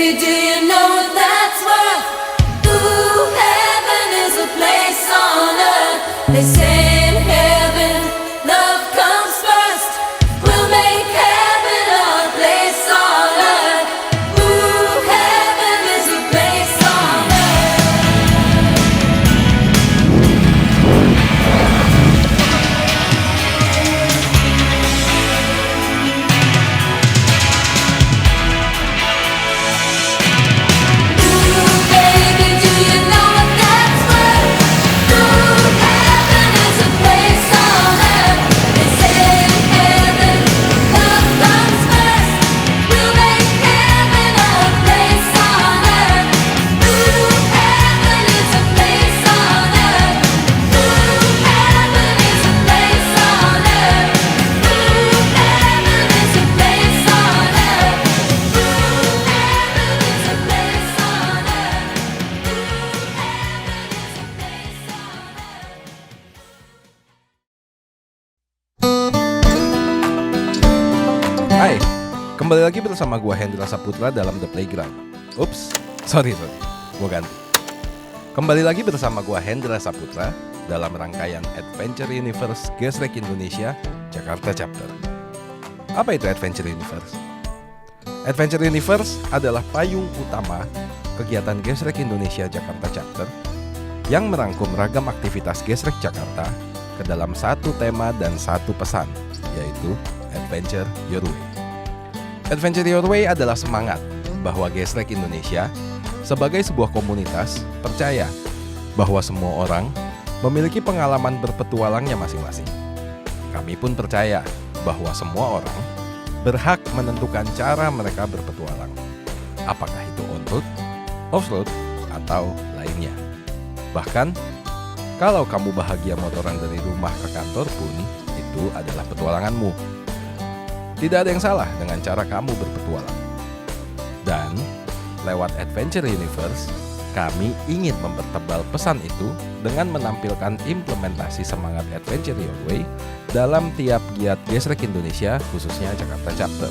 baby, do you know what that's worth? Ooh, heaven is a place on earth. They say in heaven, love comes first. We'll make heaven a place on earth. Ooh, heaven is a place on earth. Ooh, baby, do you know what that's worth? Ooh, heaven is a place on earth. They say in heaven, love comes first. We'll make heaven a place on earth. Ooh, heaven is a place on earth. Ooh, heaven is a place on earth. Ooh, heaven is a place on earth. Ooh, heaven is a place on earth. Ooh, heaven is a place on earth. Hai, kembali lagi bersama gua Hendra Saputra dalam The Playground. Ups, sorry, gua ganti. Kembali lagi bersama gua Hendra Saputra dalam rangkaian Adventure Universe Gesrek Indonesia Jakarta Chapter. Apa itu Adventure Universe? Adventure Universe adalah payung utama kegiatan Gesrek Indonesia Jakarta Chapter yang merangkum ragam aktivitas Gesrek Jakarta ke dalam satu tema dan satu pesan, yaitu Adventure Your Way. Adventure Your Way adalah semangat bahwa Gesrek Indonesia sebagai sebuah komunitas percaya bahwa semua orang memiliki pengalaman berpetualangnya masing-masing. Kami pun percaya bahwa semua orang berhak menentukan cara mereka berpetualang, apakah itu on-road, off-road, atau lainnya. Bahkan, kalau kamu bahagia motoran dari rumah ke kantor pun, itu adalah petualanganmu. Tidak ada yang salah dengan cara kamu berpetualang. Dan, lewat Adventure Universe, kami ingin mempertebal pesan itu dengan menampilkan implementasi semangat Adventure Your Way dalam tiap giat Gesrek Indonesia, khususnya Jakarta Chapter.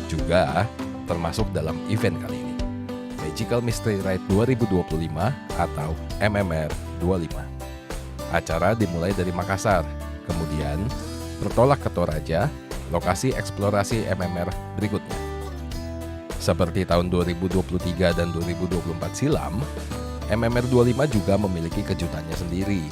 Juga termasuk dalam event kali ini, Magical Mystery Ride 2025 atau MMR 25. Acara dimulai dari Makassar, kemudian bertolak ke Toraja, lokasi eksplorasi MMR berikutnya. Seperti tahun 2023 dan 2024 silam, MMR 25 juga memiliki kejutannya sendiri.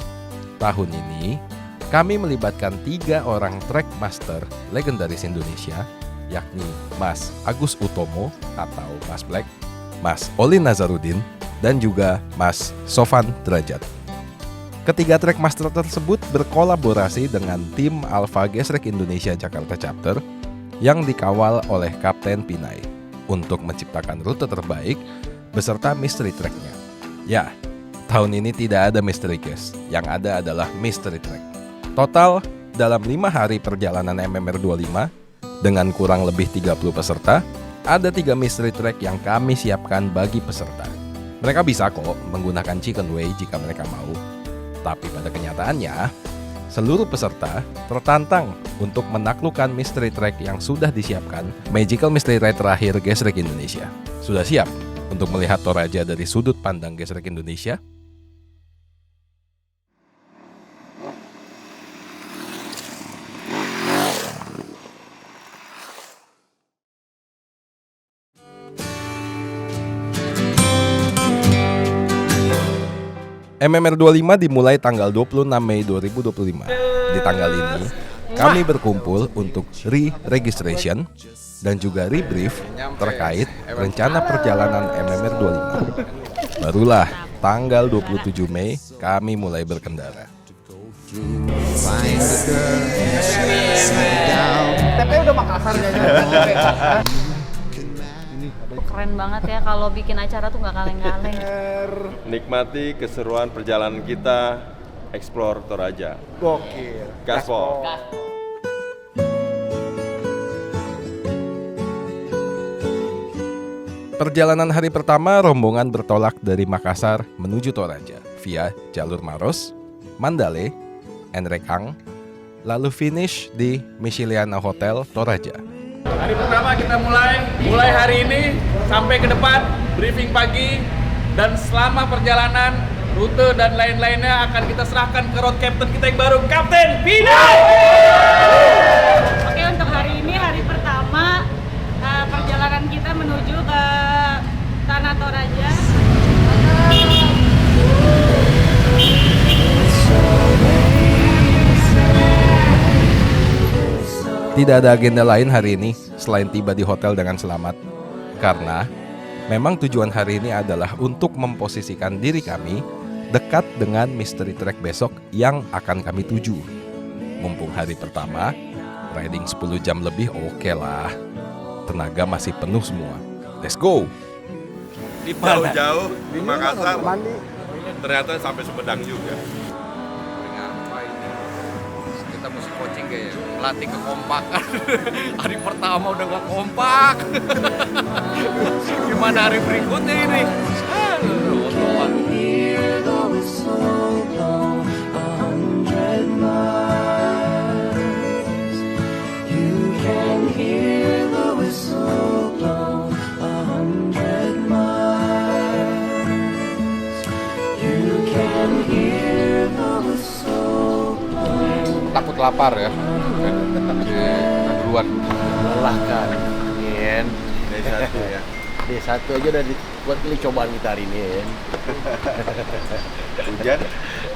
Tahun ini, kami melibatkan 3 orang track master legendaris Indonesia, yakni Mas Agus Utomo atau Mas Black, Mas Olin Nazarudin, dan juga Mas Sofan Derajat. Ketiga track master tersebut berkolaborasi dengan tim Alpha Gesrek Indonesia Jakarta Chapter yang dikawal oleh Kapten Pinay untuk menciptakan rute terbaik beserta mystery track-nya. Ya, tahun ini tidak ada mystery guest, yang ada adalah mystery track. Total, dalam 5 hari perjalanan MMR 25, dengan kurang lebih 30 peserta, ada 3 mystery track yang kami siapkan bagi peserta. Mereka bisa kok menggunakan Chicken Way jika mereka mau. Tapi pada kenyataannya, seluruh peserta tertantang untuk menaklukkan mystery track yang sudah disiapkan Magical Mystery Ride terakhir Gesrek Indonesia. Sudah siap untuk melihat Toraja dari sudut pandang Gesrek Indonesia? MMR 25 dimulai tanggal 26 Mei 2025. Di tanggal ini, kami berkumpul untuk re-registration dan juga rebrief terkait rencana perjalanan MMR 25. Barulah tanggal 27 Mei kami mulai berkendara. TP udah Makassar ya. Keren banget ya kalau bikin acara tuh nggak kaleng-kaleng. Nikmati keseruan perjalanan kita Explore Toraja. Gokil. Gaspol. Perjalanan hari pertama, rombongan bertolak dari Makassar menuju Toraja via jalur Maros, Mandale, Enrekang, lalu finish di Michelina Hotel Toraja. Hari pertama kita mulai hari ini sampai ke depan, briefing pagi, dan selama perjalanan, rute dan lain-lainnya akan kita serahkan ke road captain kita yang baru, Kapten Pinai! Oke, untuk hari ini, hari pertama perjalanan kita menuju ke Tanah Toraja. Tidak ada agenda lain hari ini selain tiba di hotel dengan selamat. Karena memang tujuan hari ini adalah untuk memposisikan diri kami dekat dengan mystery track besok yang akan kami tuju. Mumpung hari pertama, riding 10 jam lebih oke lah. Tenaga masih penuh semua. Let's go! Jauh-jauh di Makassar, Mandi. ternyata sampai Sumedang juga. Kita mesti coaching kayak latih kekompakan. Hari pertama udah gak kompak. Gimana hari berikutnya ini? Takut lapar ya. Kita duluan. Melelahkan. Yen. D1 ya. D1 aja udah buat kali cobaan kita hari ini ya. Hujan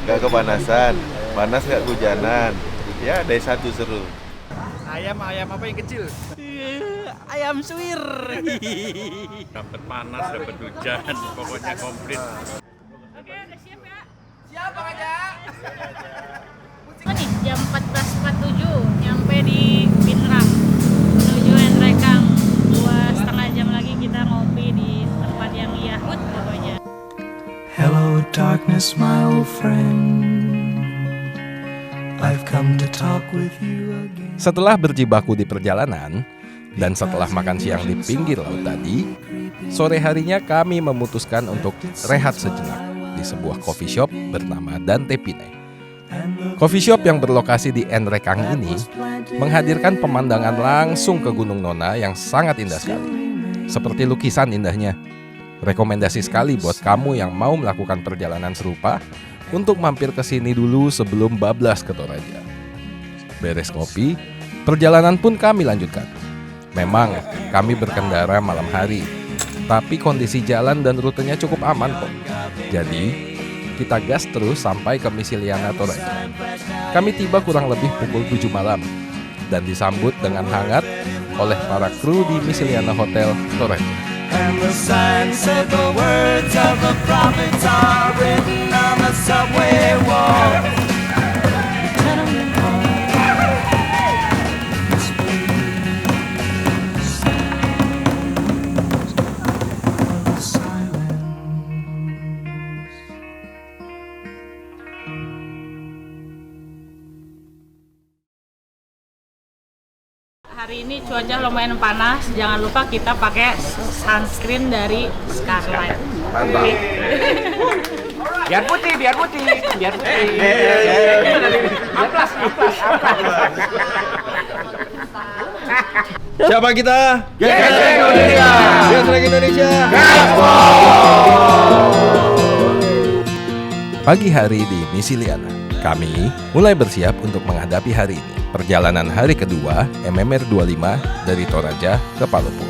nggak kepanasan, panas nggak kehujanan. Ya D1 seru. Ayam apa yang kecil? Ayam suwir. Dapat panas, dapat hujan, pokoknya komplit. Oke, udah siap ya? Siap, Bang Aja. Nih, jam 14.47 nyampe di Pinrang menuju Enrekang. 2,5 jam lagi kita ngopi di tempat yang Yahut pokoknya. Hello, darkness, my old friend. I've come to talk with you again. Setelah berjibaku di perjalanan, dan setelah makan siang di pinggir laut tadi, sore harinya kami memutuskan untuk rehat sejenak di sebuah coffee shop bernama Dante Pinai. Coffee shop yang berlokasi di Enrekang ini menghadirkan pemandangan langsung ke Gunung Nona yang sangat indah sekali. Seperti lukisan indahnya. Rekomendasi sekali buat kamu yang mau melakukan perjalanan serupa untuk mampir ke sini dulu sebelum bablas ke Toraja. Beres kopi, perjalanan pun kami lanjutkan. Memang kami berkendara malam hari, tapi kondisi jalan dan rutenya cukup aman kok. Jadi, kita gas terus sampai ke Misiliana Toraja. Kami tiba kurang lebih pukul 7 malam dan disambut dengan hangat oleh para kru di Misiliana Hotel Toraja. And the sign said the words of the prophets are written on the subway wall. Tenement hall. Hari ini cuaca lumayan panas, jangan lupa kita pakai sunscreen dari Scarlett. Mantap. Biar putih. Amplas. Siapa kita? Gentrek Indonesia. Gentrek Indonesia. Pagi hari di Misiliana, kami mulai bersiap untuk menghadapi hari ini. Perjalanan hari kedua MMR 25 dari Toraja ke Palopo.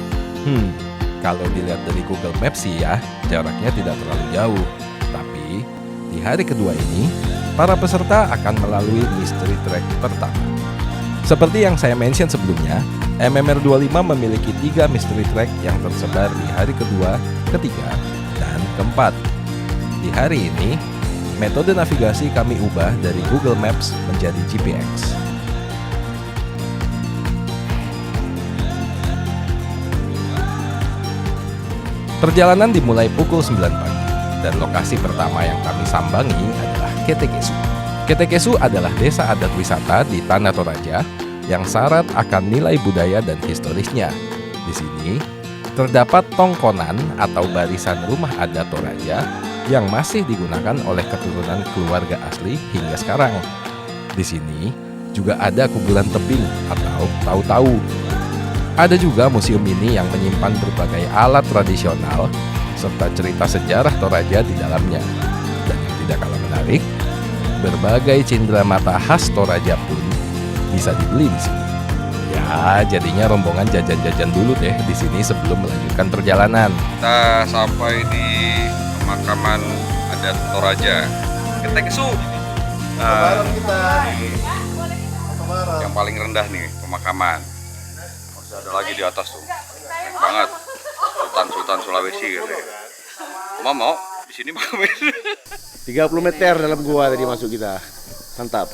Kalau dilihat dari Google Maps sih ya, jaraknya tidak terlalu jauh. Tapi di hari kedua ini, para peserta akan melalui mystery track pertama. Seperti yang saya mention sebelumnya, MMR 25 memiliki 3 mystery track yang tersebar di hari kedua, ketiga, dan keempat. Di hari ini, metode navigasi kami ubah dari Google Maps menjadi GPX. Perjalanan dimulai pukul 9 pagi dan lokasi pertama yang kami sambangi adalah Ketekesu. Ketekesu adalah desa adat wisata di Tanah Toraja yang syarat akan nilai budaya dan historisnya. Di sini terdapat tongkonan atau barisan rumah adat Toraja yang masih digunakan oleh keturunan keluarga asli hingga sekarang. Di sini juga ada kuburan tebing atau tau-tau. Ada juga museum ini yang menyimpan berbagai alat tradisional serta cerita sejarah Toraja di dalamnya. Dan yang tidak kalah menarik, berbagai cindera mata khas Toraja pun bisa dibeli di sini. Ya, jadinya rombongan jajan-jajan dulu deh di sini sebelum melanjutkan perjalanan. Kita sampai di pemakaman adat Toraja. Keteksu. Yang paling rendah nih pemakaman. Masih ada lagi di atas tuh. Keren banget. Sultan Sulawesi gitu. Mau di sini makamnya. 30 meter dalam gua tadi masuk kita. Mantap.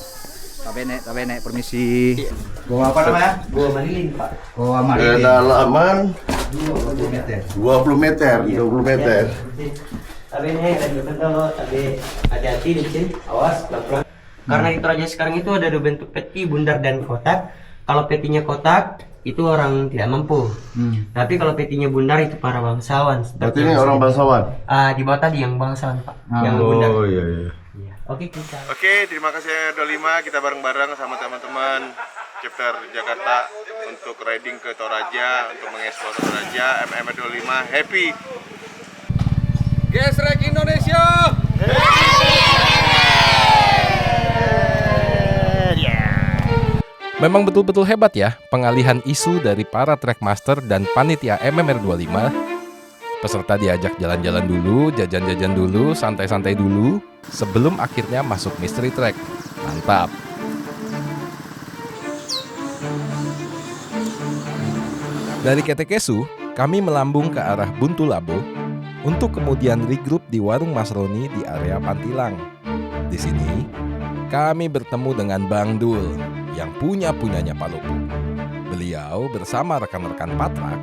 Tabene, permisi. Gua apa namanya? Gua Marilin, Pak. Gua Marilin. Kedalaman 20 meter. 20 meter. Tabene, ada kalau hati-hati di sini, awas pelan-pelan. Karena di Toraja sekarang itu ada dua bentuk peti, bundar dan kotak. Kalau petinya kotak, itu orang tidak mampu. Tapi kalau petinya bundar itu para bangsawan. Berarti ini orang bangsawan? Di bawah tadi yang bangsawan, Pak. Yang bundar. Oh iya. Oke, kita. Oke, terima kasih 25 kita bareng-bareng sama teman-teman chapter Jakarta untuk riding ke Toraja, untuk mengeksplor Toraja. MM 25 happy. Gesrek Indonesia. Memang betul-betul hebat ya pengalihan isu dari para trackmaster dan panitia MMR 25. Peserta diajak jalan-jalan dulu, jajan-jajan dulu, santai-santai dulu, sebelum akhirnya masuk mystery track. Mantap. Dari Ketekesu, kami melambung ke arah Buntulabo untuk kemudian regroup di warung Mas Roni di area Pantilang. Di sini, kami bertemu dengan Bang Dul yang punyanya Palopo. Beliau bersama rekan-rekan Patrak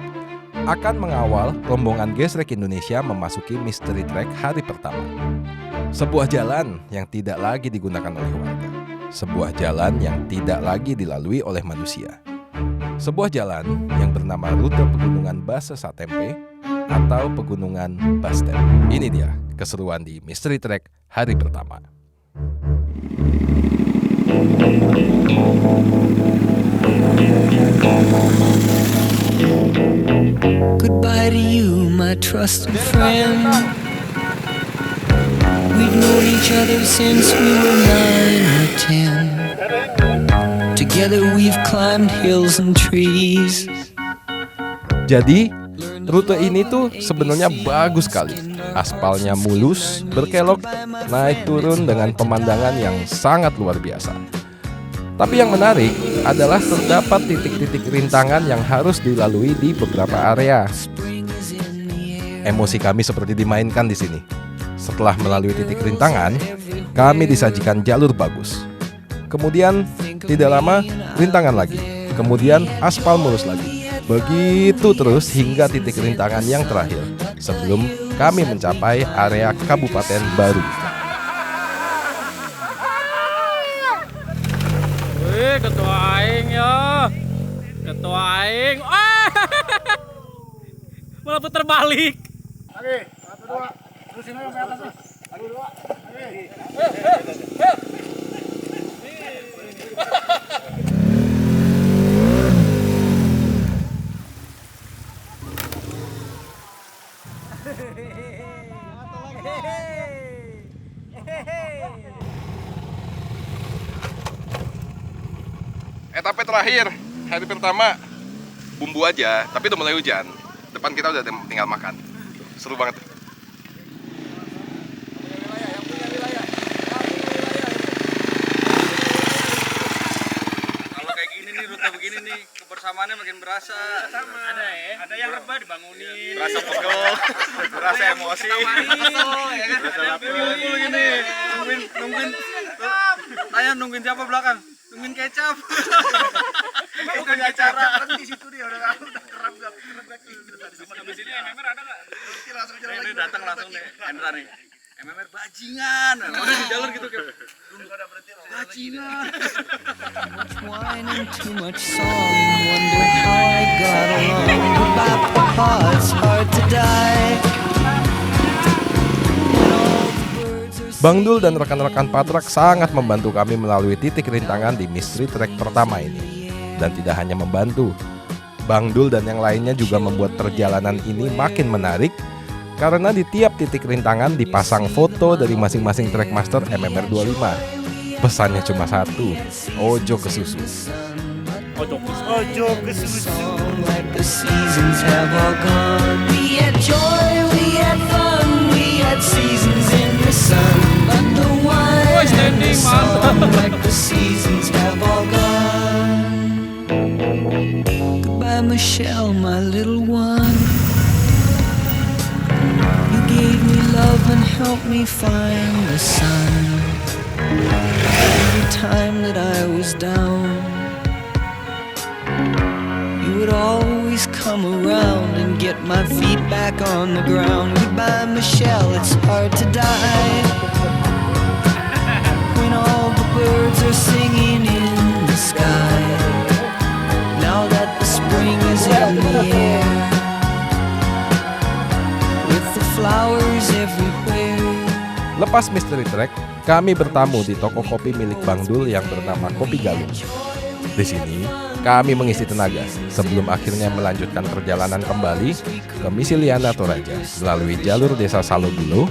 akan mengawal rombongan Gesrek Indonesia memasuki mystery track hari pertama. Sebuah jalan yang tidak lagi digunakan oleh warga. Sebuah jalan yang tidak lagi dilalui oleh manusia. Sebuah jalan yang bernama rute Pegunungan Base Satempe atau Pegunungan Bastem. Ini dia keseruan di mystery track hari pertama. Goodbye to you, my trusted friend. We've known each other since we were 9 or 10. Together we've climbed hills and trees. Jadi, rute ini tuh sebenarnya bagus sekali. Aspalnya mulus, berkelok, naik turun dengan pemandangan yang sangat luar biasa. Tapi yang menarik adalah terdapat titik-titik rintangan yang harus dilalui di beberapa area. Emosi kami seperti dimainkan di sini. Setelah melalui titik rintangan, kami disajikan jalur bagus. Kemudian tidak lama rintangan lagi. Kemudian aspal mulus lagi. Begitu terus hingga titik rintangan yang terakhir sebelum kami mencapai area Kabupaten Baru. Ketua aing ya. Ketua aing. Malah putar balik. Oke, 1 2. Terusin aja sampai atas nih. 1 2. Etape terakhir, hari pertama bumbu aja, tapi udah mulai hujan. Depan kita udah tinggal makan. Seru banget. Kalau kayak gini nih, rute begini nih, kebersamaannya makin berasa. Ada yang rebah dibangunin. Rasa pegel, rasa emosi. Nungguin siapa belakang? Nungguin kecap. Bukan acara. Di situ dia udah kerap Habis ini MMR ada nggak? Ini datang langsung nih, Hendra nih. MMR bajingan. Udah di jalur gitu kayak. Bajingan. Much wine and too much song. Wonder how I got along. Goodbye, Papa, it's hard to die. Bang Dul dan rekan-rekan Patrak sangat membantu kami melalui titik rintangan di mystery track pertama ini. Dan tidak hanya membantu, Bang Dul dan yang lainnya juga membuat perjalanan ini makin menarik karena di tiap titik rintangan dipasang foto dari masing-masing trackmaster MMR 25. Pesannya cuma satu, ojo ke susu. Ojo ke susu. Like the seasons have all gone. We had joy, we had fun, we had seasons in the sun. But the wine and the song, like the seasons have all gone. Goodbye, Michelle, my little one. You gave me love and helped me find the sun. Every time that I was down, you would always come around and get my feet back on the ground. Goodbye, Michelle, it's hard to die when all the birds are singing in the sky. Now that the spring is in the air, with the flowers everywhere. Lepas Mystery Track, kami bertamu di toko kopi milik Bang Dul yang bernama Kopi Galung. Di sini, kami mengisi tenaga sebelum akhirnya melanjutkan perjalanan kembali ke Misiliana Toraja melalui jalur desa Salobulo,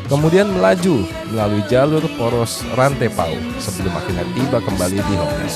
kemudian melaju melalui jalur poros Rantepao sebelum akhirnya tiba kembali di hotel.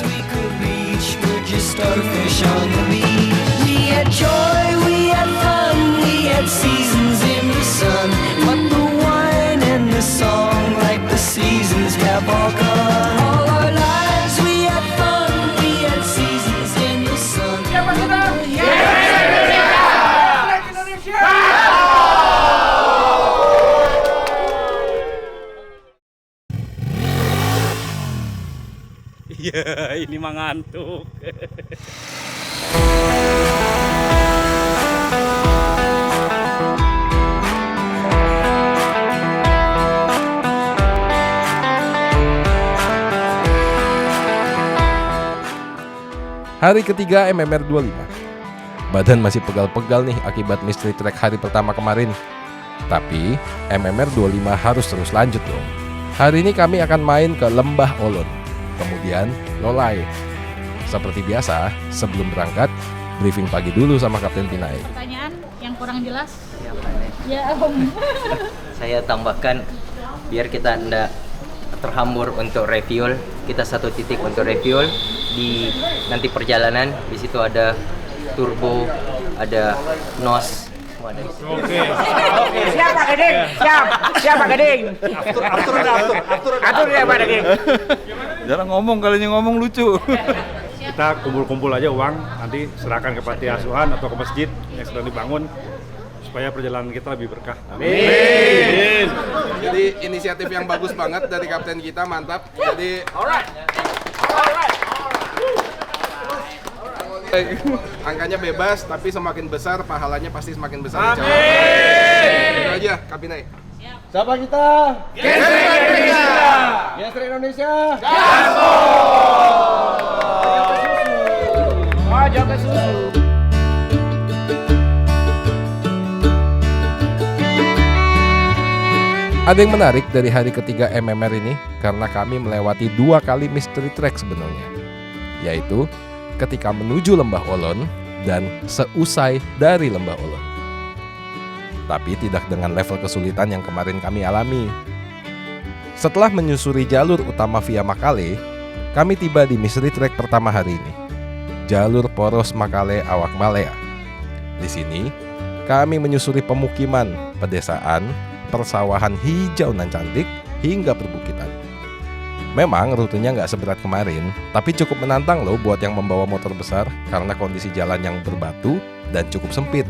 Iya, ini mah ngantuk. Hari ketiga MMR 25. Badan masih pegal-pegal nih akibat Mystery Track hari pertama kemarin. Tapi MMR 25 harus terus lanjut dong. Hari ini kami akan main ke Lembah Olon, kemudian Lolai. Seperti biasa, sebelum berangkat, briefing pagi dulu sama Kapten Pinai. Pertanyaan yang kurang jelas? Ya, Pak Nek. Ya, Om. Saya tambahkan biar kita tidak terhambur untuk refuel, kita satu titik untuk refuel di nanti perjalanan. Di situ ada turbo, ada nos, semua ada. Oke. Siap Pak Gading. Siap Pak Gading. Atur ya Pak Gading. Jarang ngomong, kalinya ngomong lucu. Kita kumpul-kumpul aja uang, nanti serahkan ke panti asuhan atau ke masjid yang sedang dibangun supaya perjalanan kita lebih berkah. Amin. Jadi inisiatif yang bagus banget dari kapten kita, mantap. Jadi angkanya bebas, tapi semakin besar pahalanya pasti semakin besar. Amin. Itu aja, Kapinai. Siapa kita? Gestre Indonesia. Gestre Indonesia. Jaga susu. Ada yang menarik dari hari ketiga MMR ini karena kami melewati 2 kali Mystery Track sebenarnya, yaitu ketika menuju Lembah Olon dan seusai dari Lembah Olon. Tapi tidak dengan level kesulitan yang kemarin kami alami. Setelah menyusuri jalur utama via Makale, kami tiba di Mystery Track pertama hari ini, jalur poros Makale Awak Malea. Di sini, kami menyusuri pemukiman, pedesaan, persawahan hijau nan cantik, hingga perbukitan. Memang rutenya nggak seberat kemarin, tapi cukup menantang loh buat yang membawa motor besar karena kondisi jalan yang berbatu dan cukup sempit.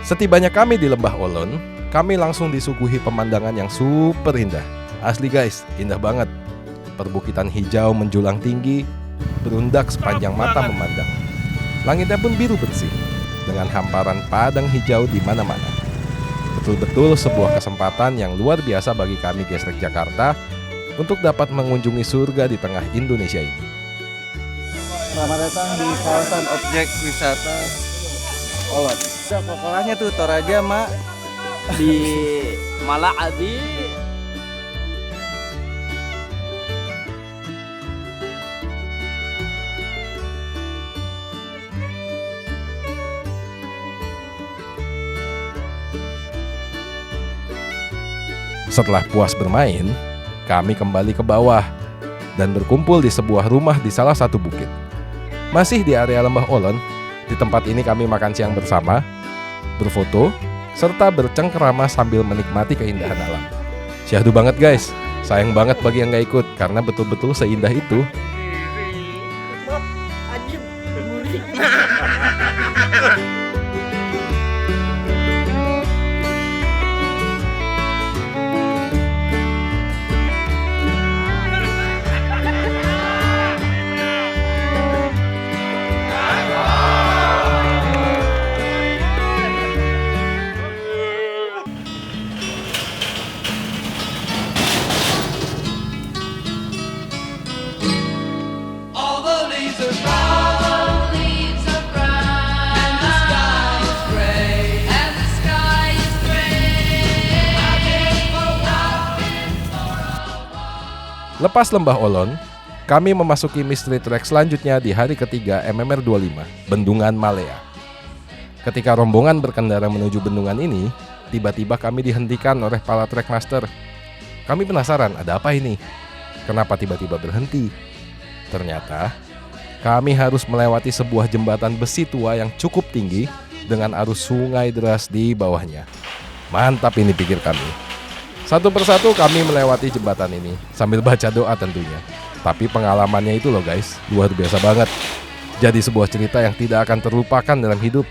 Setibanya kami di Lembah Olon, kami langsung disuguhi pemandangan yang super indah. Asli guys, indah banget. Perbukitan hijau menjulang tinggi, berundak sepanjang mata memandang. Langitnya pun biru bersih, dengan hamparan padang hijau di mana-mana. Betul-betul sebuah kesempatan yang luar biasa bagi kami Gesrek Jakarta untuk dapat mengunjungi surga di tengah Indonesia ini. Selamat datang di kawasan objek wisata Olon. Pokoknya tuh Toraja Mak Di Malaadi. Setelah puas bermain, kami kembali ke bawah dan berkumpul di sebuah rumah di salah satu bukit. Masih di area Lembah Olon, di tempat ini kami makan siang bersama, berfoto, serta bercengkerama sambil menikmati keindahan alam. Syahdu banget guys, sayang banget bagi yang gak ikut karena betul-betul seindah itu. All the leaves are brown, and the sky is gray, and the sky is gray. I've been for a while. Lepas Lembah Olon, kami memasuki mystery track selanjutnya di hari ketiga MMR 25, Bendungan Malea. Ketika rombongan berkendara menuju bendungan ini, tiba-tiba kami dihentikan oleh para trackmaster. Kami penasaran, ada apa ini? Kenapa tiba-tiba berhenti? Ternyata, kami harus melewati sebuah jembatan besi tua yang cukup tinggi dengan arus sungai deras di bawahnya. Mantap ini, pikir kami. Satu persatu kami melewati jembatan ini sambil baca doa tentunya. Tapi pengalamannya itu loh guys, luar biasa banget. Jadi sebuah cerita yang tidak akan terlupakan dalam hidup.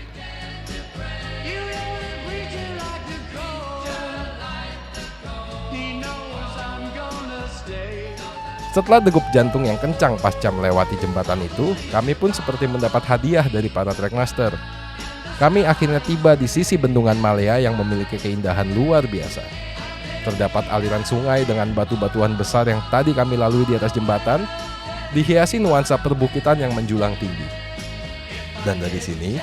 Setelah degup jantung yang kencang pasca melewati jembatan itu, kami pun seperti mendapat hadiah dari para trackmaster. Kami akhirnya tiba di sisi Bendungan Malea yang memiliki keindahan luar biasa. Terdapat aliran sungai dengan batu-batuan besar yang tadi kami lalui di atas jembatan, dihiasi nuansa perbukitan yang menjulang tinggi. Dan dari sini,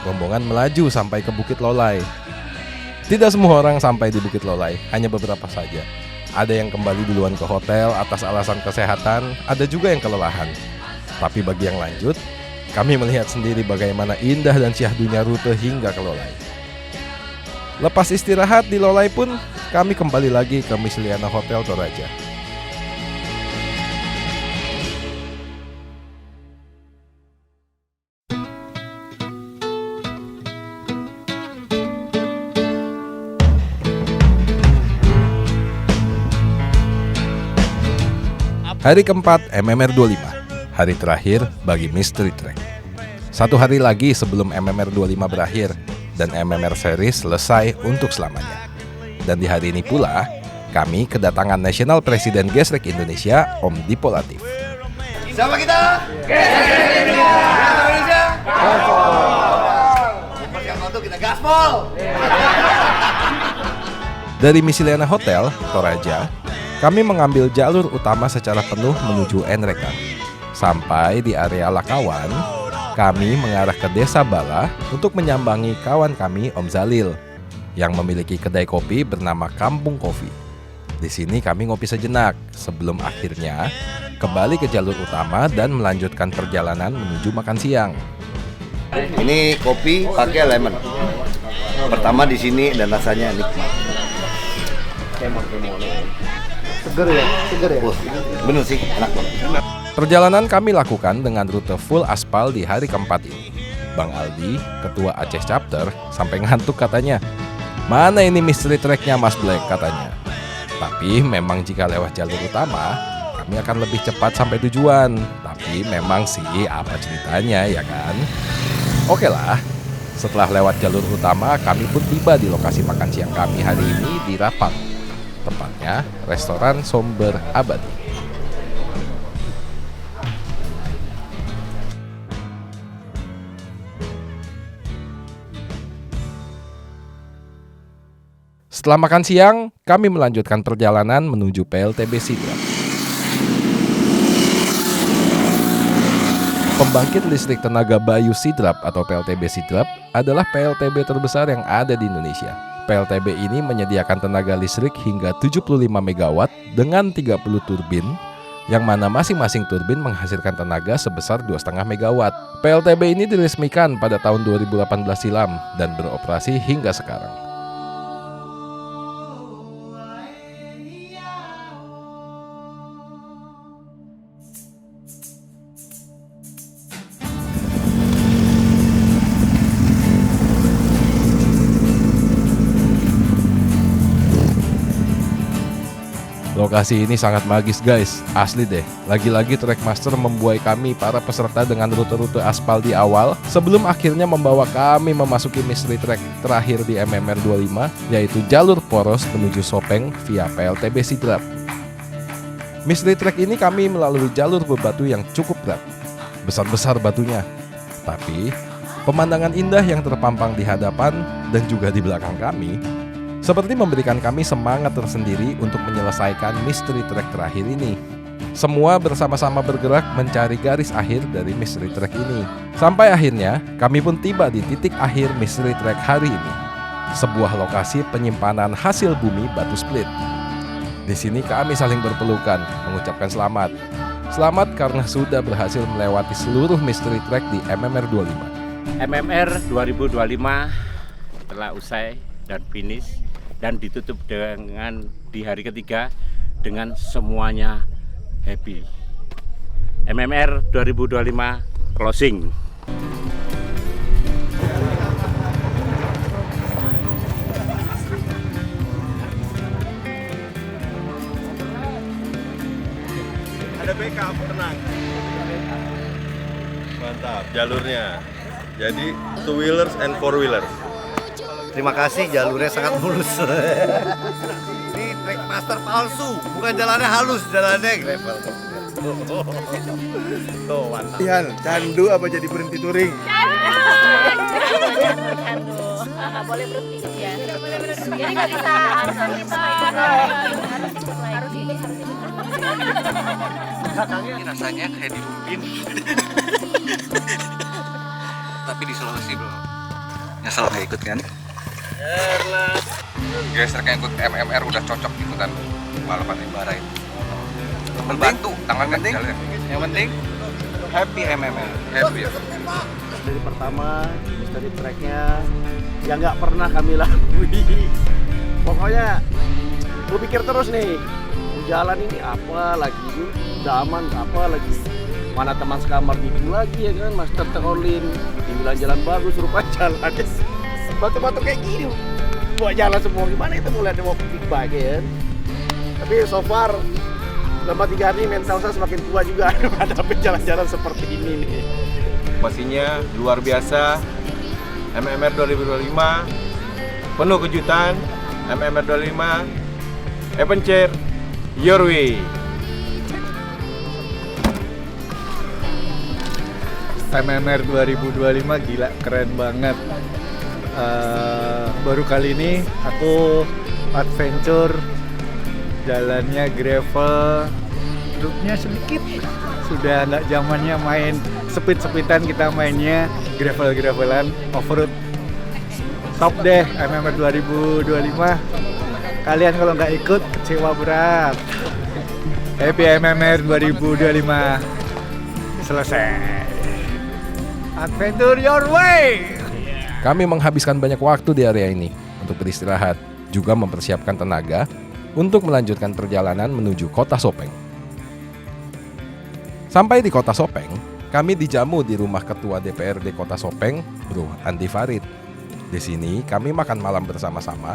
rombongan melaju sampai ke Bukit Lolai. Tidak semua orang sampai di Bukit Lolai, hanya beberapa saja. Ada yang kembali duluan ke hotel atas alasan kesehatan, ada juga yang kelelahan. Tapi bagi yang lanjut, kami melihat sendiri bagaimana indah dan syahdunya rute hingga ke Lolai. Lepas istirahat di Lolai pun, kami kembali lagi ke Misliana Hotel Toraja. Hari keempat MMR 25, hari terakhir bagi Mystery Track. Satu hari lagi sebelum MMR 25 berakhir dan MMR series selesai untuk selamanya. Dan di hari ini pula, kami kedatangan National President Gesrek Indonesia, Om Dipo Latif. Siapa kita? Gesrek Indonesia. Gaspol. Yang untuk kita gaspol. Dari Misliana Hotel, Toraja, kami mengambil jalur utama secara penuh menuju Enrekang. Sampai di area Lakawan, kami mengarah ke Desa Bala untuk menyambangi kawan kami Om Zalil yang memiliki kedai kopi bernama Kampung Kopi. Di sini kami ngopi sejenak sebelum akhirnya kembali ke jalur utama dan melanjutkan perjalanan menuju makan siang. Ini kopi pakai lemon. Pertama di sini dan rasanya nikmat. Seger ya? Bener sih, enak banget. Perjalanan kami lakukan dengan rute full aspal di hari keempat ini. Bang Aldi, ketua Aceh Chapter, sampai ngantuk katanya. Mana ini mystery tracknya Mas Black katanya. Tapi memang jika lewat jalur utama, kami akan lebih cepat sampai tujuan. Tapi memang sih apa ceritanya ya kan? Oke lah, setelah lewat jalur utama, kami pun tiba di lokasi makan siang kami hari ini di Rapang. Tepatnya restoran Somber Abadi. Setelah makan siang, kami melanjutkan perjalanan menuju PLTB Sidrap. Pembangkit listrik tenaga Bayu Sidrap atau PLTB Sidrap adalah PLTB terbesar yang ada di Indonesia. PLTB ini menyediakan tenaga listrik hingga 75 MW dengan 30 turbin, yang mana masing-masing turbin menghasilkan tenaga sebesar 2,5 MW. PLTB ini diresmikan pada tahun 2018 silam dan beroperasi hingga sekarang. Lokasi ini sangat magis guys, asli deh. Lagi-lagi Trackmaster membuai kami para peserta dengan rute-rute aspal di awal sebelum akhirnya membawa kami memasuki mystery track terakhir di MMR 25, yaitu jalur poros menuju Sopeng via PLTB Sidrap. Mystery track ini kami melalui jalur bebatu yang cukup berat, besar-besar batunya. Tapi pemandangan indah yang terpampang di hadapan dan juga di belakang kami seperti memberikan kami semangat tersendiri untuk menyelesaikan mystery track terakhir ini. Semua bersama-sama bergerak mencari garis akhir dari mystery track ini. Sampai akhirnya kami pun tiba di titik akhir mystery track hari ini. Sebuah lokasi penyimpanan hasil bumi batu split. Di sini kami saling berpelukan, mengucapkan selamat. Selamat karena sudah berhasil melewati seluruh mystery track di MMR 25. MMR 2025 telah usai dan finish dan ditutup dengan di hari ketiga dengan semuanya happy. MMR 2025 closing. Ada backup, tenang. Mantap, jalurnya. Jadi two wheelers and four wheelers. Terima kasih, jalurnya sangat mulus. Ini Trackmaster palsu, bukan jalannya halus, jalannya gravel. Tuh, mantap. Ihan, candu apa jadi berhenti touring? Candu. Nggak boleh berhenti ya. Jadi nggak bisa harus Ini rasanya kayak di Rumpin. Tapi di Sulawesi bro. Nyesel nggak ikut kan? Guys, yang ikut MMR udah cocok ikutan balapan Imbara itu. Membantu, tangan penting. Yang penting happy MMR. Happy ya. Dari pertama mystery tracknya yang nggak pernah kami lalui. Pokoknya gue pikir terus nih, jalan ini apa lagi, udah aman apa lagi, mana teman sekamar itu lagi ya kan, Master Terolin dibilang jalan bagus, rupanya jalannya batu-batu kayak gini buat jalan semua, gimana itu mulai ada mau big bike ya kan. Tapi so far selama 3 hari mental saya semakin tua juga menghadapi jalan-jalan seperti ini nih. Pastinya luar biasa. MMR 2025 penuh kejutan. MMR 25 adventure your way. MMR 2025 gila, keren banget. Baru kali ini aku adventure, jalannya gravel, dropnya sedikit. Sudah nggak zamannya main speed-speedan, kita mainnya gravel-gravelan, off-road. Top deh MMR 2025. Kalian kalau nggak ikut kecewa berat. Happy MMR 2025 selesai. Adventure your way. Kami menghabiskan banyak waktu di area ini untuk beristirahat, juga mempersiapkan tenaga untuk melanjutkan perjalanan menuju kota Sopeng. Sampai di kota Sopeng, kami dijamu di rumah Ketua DPRD Kota Sopeng, Bro Andi Farid. Di sini kami makan malam bersama-sama,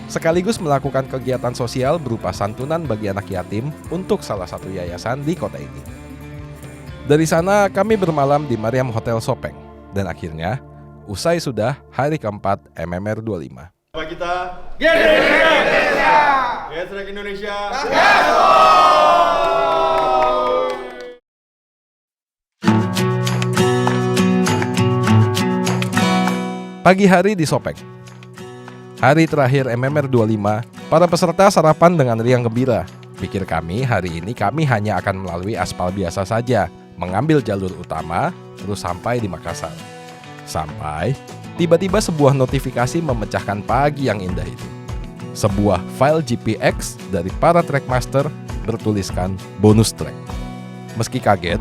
sekaligus melakukan kegiatan sosial berupa santunan bagi anak yatim untuk salah satu yayasan di kota ini. Dari sana kami bermalam di Mariam Hotel Sopeng, dan akhirnya usai sudah hari keempat MMR 25. Apa kita? Indonesia! Getrek Indonesia! Pagi hari di Sopeng. Hari terakhir MMR 25, para peserta sarapan dengan riang gembira. Pikir kami hari ini kami hanya akan melalui aspal biasa saja, mengambil jalur utama, terus sampai di Makassar. Sampai tiba-tiba sebuah notifikasi memecahkan pagi yang indah itu. Sebuah file GPX dari para Trackmaster bertuliskan bonus track. Meski kaget,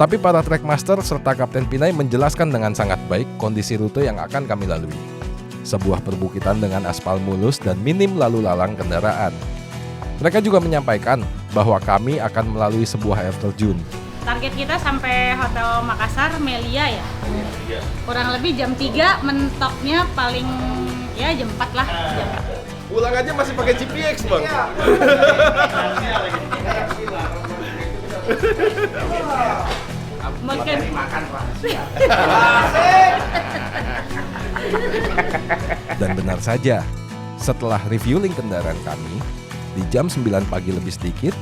tapi para Trackmaster serta Kapten Pinai menjelaskan dengan sangat baik kondisi rute yang akan kami lalui. Sebuah perbukitan dengan aspal mulus dan minim lalu lalang kendaraan. Mereka juga menyampaikan bahwa kami akan melalui sebuah air terjun. Target kita sampai Hotel Makassar, Melia ya. Kurang lebih jam 3, mentoknya paling ya jam 4 lah. Pulang aja masih pakai GPX, Bang. Makan. Dan benar saja, setelah refueling kendaraan kami, di jam 9 pagi lebih sedikit,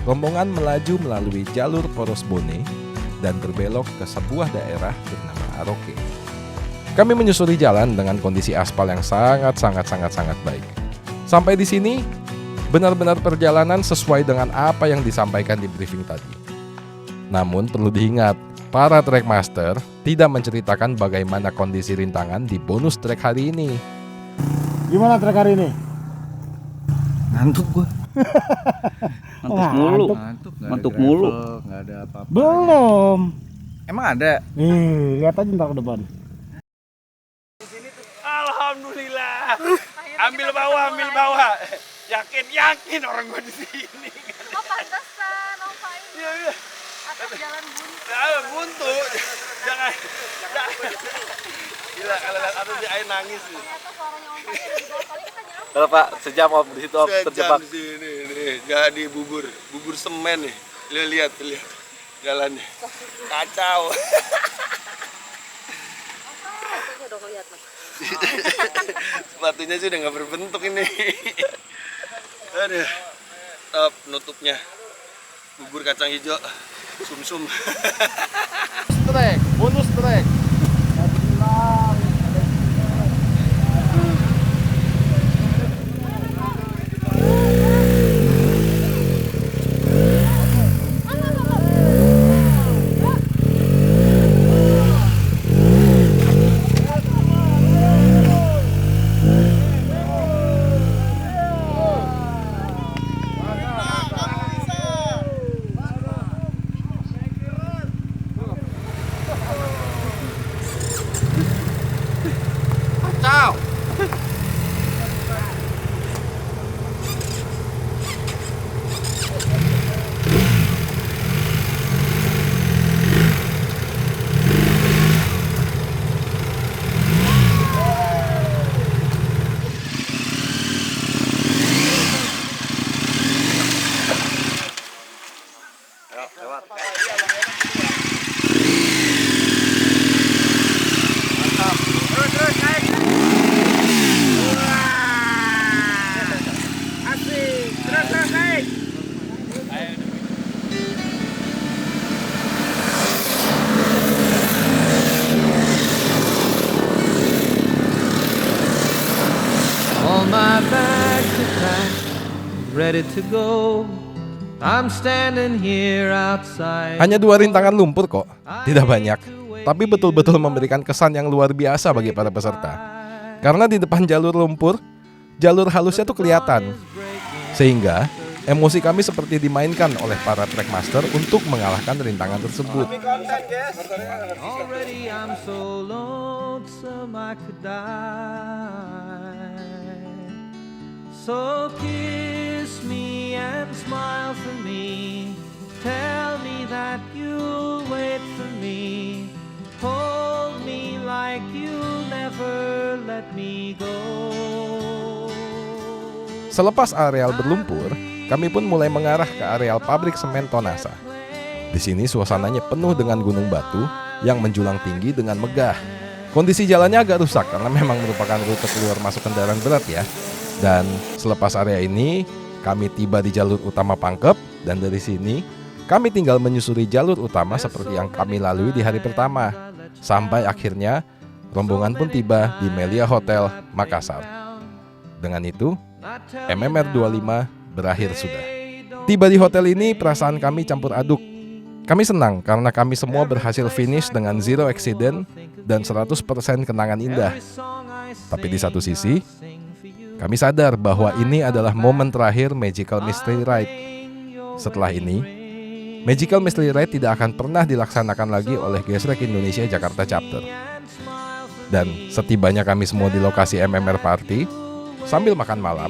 rombongan melaju melalui jalur Poros Bone dan berbelok ke sebuah daerah bernama Aroke. Kami menyusuri jalan dengan kondisi aspal yang sangat baik. Sampai di sini, benar-benar perjalanan sesuai dengan apa yang disampaikan di briefing tadi. Namun perlu diingat, para trackmaster tidak menceritakan bagaimana kondisi rintangan di bonus track hari ini. Gimana track hari ini? Ngantuk gua. Ngantuk mulu. Nggak ada apa-apa. Belum. Emang ada? Nih, lihat aja ntar ke depan. Alhamdulillah. Ambil bawah. Yakin orang gua di sini. Oh pantesan, oh Pak. Iya. Atas jalan buntu. Buntu. Jangan. Gila, kalau lihat atas di air nangis nih. Ternyata suaranya Om Pak ada di bawah. Kali kita nyelam. Kalau Pak, sejam Om di situ Om terjebak. Sejam sini nih, jadi bubur semen nih. Lihat jalannya. Kacau. Coba dong lihat Mas. Sepatunya sih udah nggak berbentuk ini. Aduh, top nutupnya. Bubur kacang hijau, sumsum. Bonus track. All my bags are packed, ready to go. I'm standing here outside. Hanya 2 rintangan lumpur kok, tidak banyak, tapi betul-betul memberikan kesan yang luar biasa bagi para peserta. Karena di depan jalur lumpur, jalur halusnya tuh kelihatan. Sehingga emosi kami seperti dimainkan oleh para trackmaster untuk mengalahkan rintangan tersebut. Already I'm so lonesome I could die. So kiss me and smile for me. Tell me that you'll wait for me. Hold me like you'll never let me go. Selepas areal berlumpur, kami pun mulai mengarah ke areal pabrik semen Tonasa. Di sini suasananya penuh dengan gunung batu yang menjulang tinggi dengan megah. Kondisi jalannya agak rusak karena memang merupakan rute keluar masuk kendaraan berat ya. Dan selepas area ini, kami tiba di jalur utama Pangkep dan dari sini kami tinggal menyusuri jalur utama seperti yang kami lalui di hari pertama. Sampai akhirnya rombongan pun tiba di Melia Hotel, Makassar. Dengan itu, MMR 25 berakhir sudah. Tiba di hotel ini perasaan kami campur aduk. Kami senang karena kami semua berhasil finish dengan 0 accident dan 100% kenangan indah. Tapi di satu sisi, kami sadar bahwa ini adalah momen terakhir Magical Mystery Ride. Setelah ini, Magical Mystery Ride tidak akan pernah dilaksanakan lagi oleh Gesrek Indonesia Jakarta Chapter. Dan setibanya kami semua di lokasi MMR Party, sambil makan malam,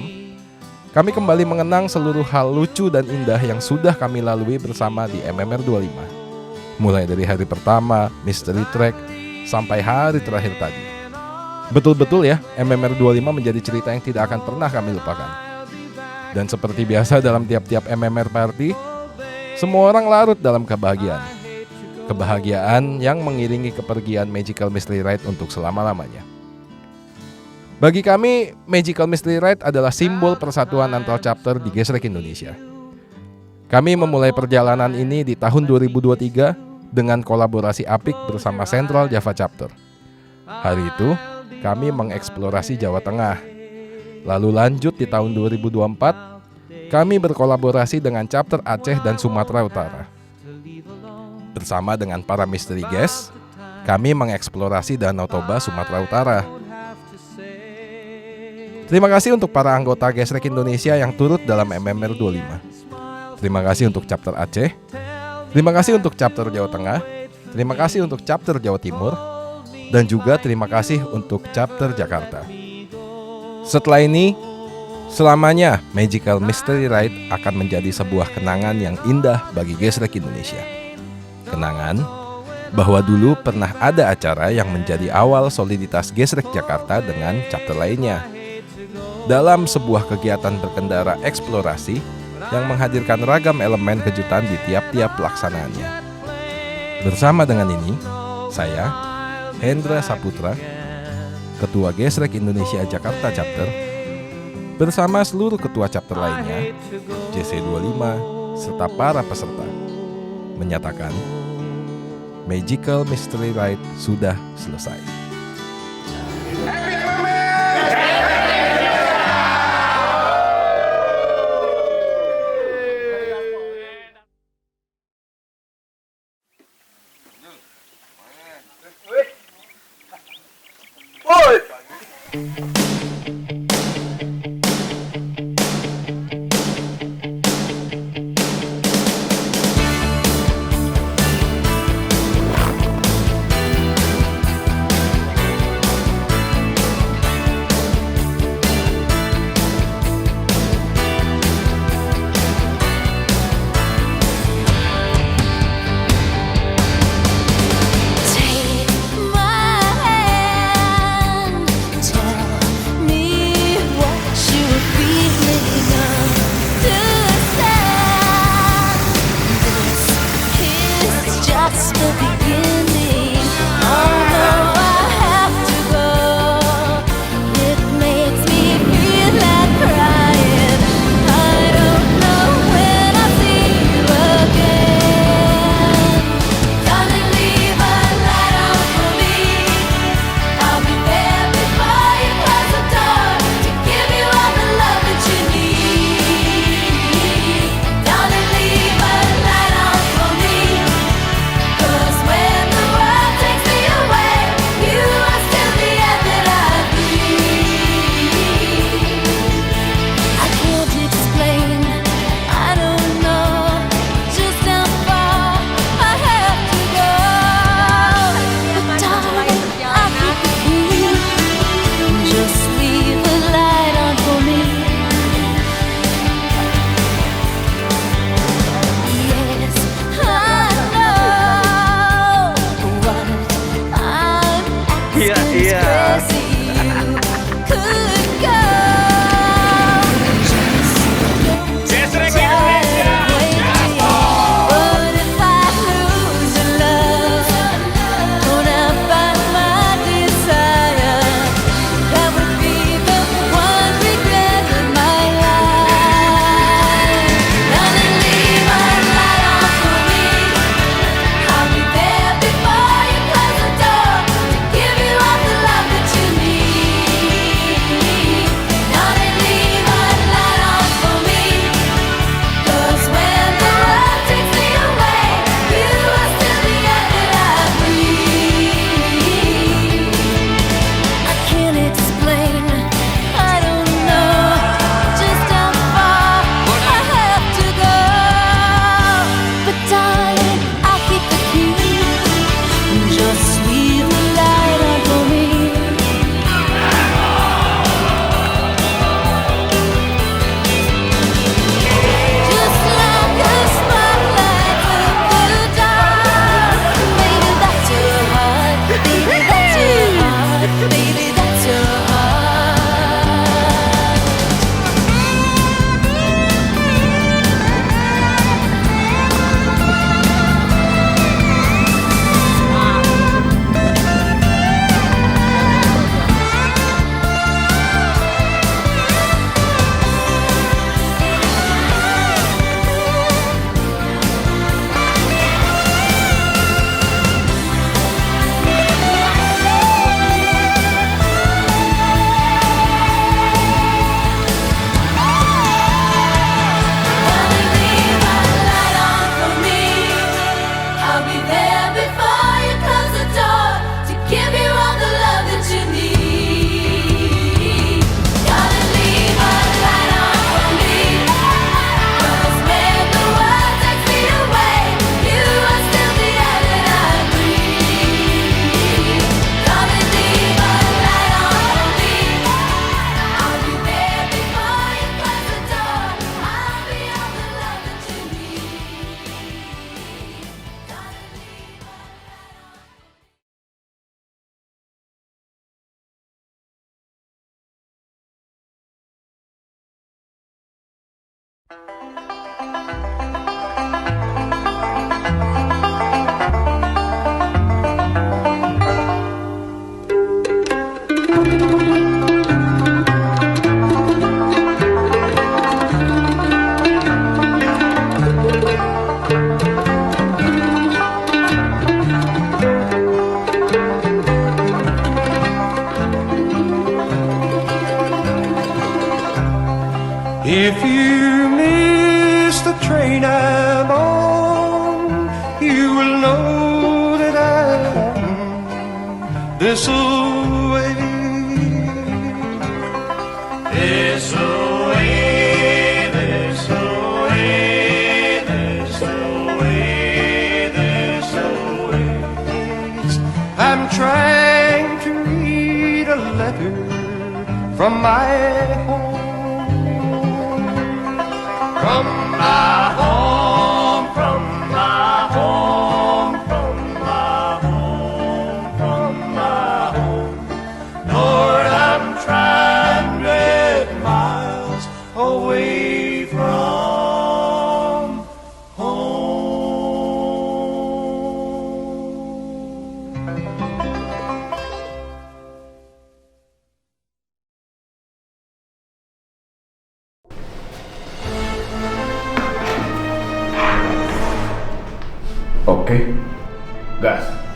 kami kembali mengenang seluruh hal lucu dan indah yang sudah kami lalui bersama di MMR 25. Mulai dari hari pertama, Mystery Track, sampai hari terakhir tadi. Betul-betul ya, MMR 25 menjadi cerita yang tidak akan pernah kami lupakan. Dan seperti biasa dalam tiap-tiap MMR party, semua orang larut dalam kebahagiaan. Kebahagiaan yang mengiringi kepergian Magical Mystery Ride untuk selama-lamanya. Bagi kami, Magical Mystery Ride adalah simbol persatuan antar chapter di Gesrek Indonesia. Kami memulai perjalanan ini di tahun 2023 dengan kolaborasi apik bersama Central Java Chapter. Hari itu, kami mengeksplorasi Jawa Tengah. Lalu lanjut di tahun 2024, kami berkolaborasi dengan chapter Aceh dan Sumatera Utara. Bersama dengan para mystery guest, kami mengeksplorasi Danau Toba, Sumatera Utara. Terima kasih untuk para anggota Gesrek Indonesia yang turut dalam MMR 25. Terima kasih untuk chapter Aceh. Terima kasih untuk chapter Jawa Tengah. Terima kasih untuk chapter Jawa Timur. Dan juga terima kasih untuk chapter Jakarta. Setelah ini, selamanya Magical Mystery Ride akan menjadi sebuah kenangan yang indah bagi Gesrek Indonesia. Kenangan bahwa dulu pernah ada acara yang menjadi awal soliditas Gesrek Jakarta dengan chapter lainnya. Dalam sebuah kegiatan berkendara eksplorasi yang menghadirkan ragam elemen kejutan di tiap-tiap pelaksanaannya. Bersama dengan ini, saya, Hendra Saputra, Ketua Gesrek Indonesia Jakarta Chapter, bersama seluruh ketua chapter lainnya, JC25, serta para peserta, menyatakan Magical Mystery Ride sudah selesai. you miss the train I'm on, you will know that I'm this away. This away, this away, this away, this away. I'm trying to read a letter from my home. From my home, from my home, from my home, from my home. Lord, I'm trying 100 miles away from Oke, gas.